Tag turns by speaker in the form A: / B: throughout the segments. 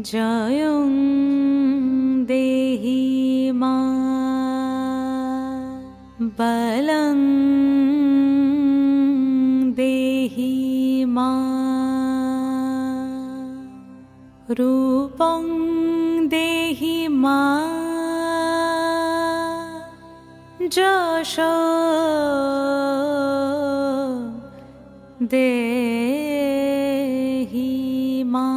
A: জয়ং দেহি মা বলং দেহি মা রূপং দেহি মা যশ দেহি মা।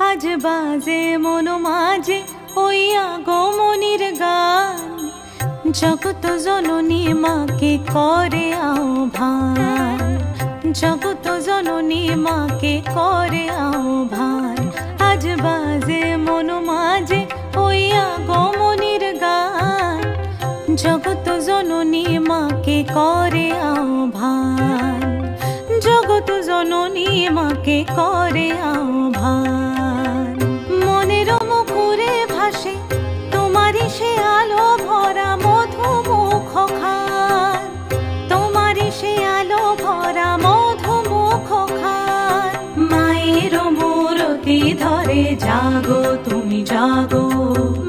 A: আজ বাজে মন মাঝে ওই আগমনীর গান, জগত জননী মাকে করে আহ্বান, জগত জননী মাকে করে আহ্বান। আজ বাজে মন মাঝে ওই আগমনীর গান, জগত জননী মাকে করে আহ্বান, জগত জননী মাকে করে আহ্বান। মনের মুখরে ভাসে তোমারই সে আলো ভরা মধুমুখ খান, তোমারই সে আলো ভরা মধুমুখ খান। মায়ের মূরতি ধরে জাগো তুমি জাগো,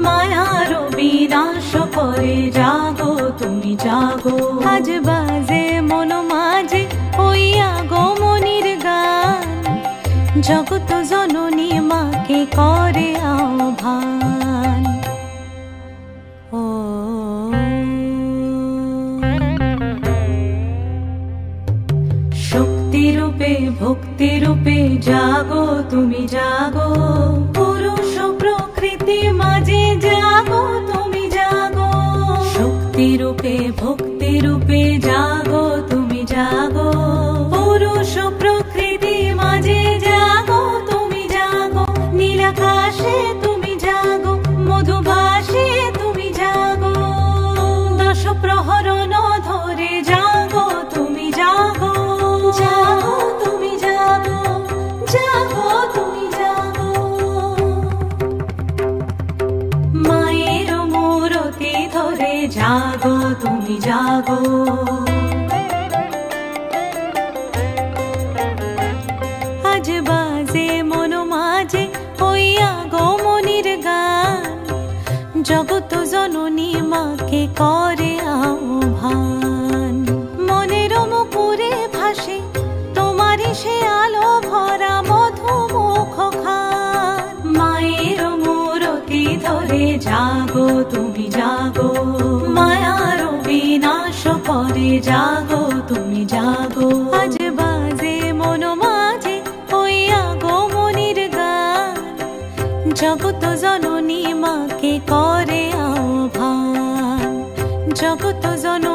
A: মায়ার বিনাশ করে জাগো তুমি জাগো। আজ বাজে মন মাঝে ওই আগমনীর গান, জগত জননী মাকে করে আহ্বান। ও শক্তি রূপে ভক্তি রূপে জাগো তুমি জাগো, পুরুষ প্রকৃতি মাঝে জাগো তুমি জাগো। শক্তি রূপে ভক্তি রূপে জাগো তুমি জাগো, পুরুষ প্রকৃতি মাঝে জাগো তুমি জাগো। নীলাকাশে তুমি জাগো, মধুভাসে তুমি জাগো, দশ প্রহরণ ধরে জাগো তুমি জাগো, জাগো তুমি জাগো, জাগো তুমি জাগো। মায়ের মূরতি ধরে জাগো তুমি জাগো। আজ বাজে মন মাঝে ওই আগমনীর গান, জগত জননী মাকে করে আহ্বান। মনের মুখরে ভাসে তোমারই সে আলো ভরা মধুমুখ খান। মায়ের মূরতি ধরে জাগো তুমি জাগো, মায়ার বিনাশ করে জাগো তুমি জাগো। আজ বাজে মন মাঝে ওই আগমনীর গান, জগত জননী মাকে করে আহ্বান, জগত জননী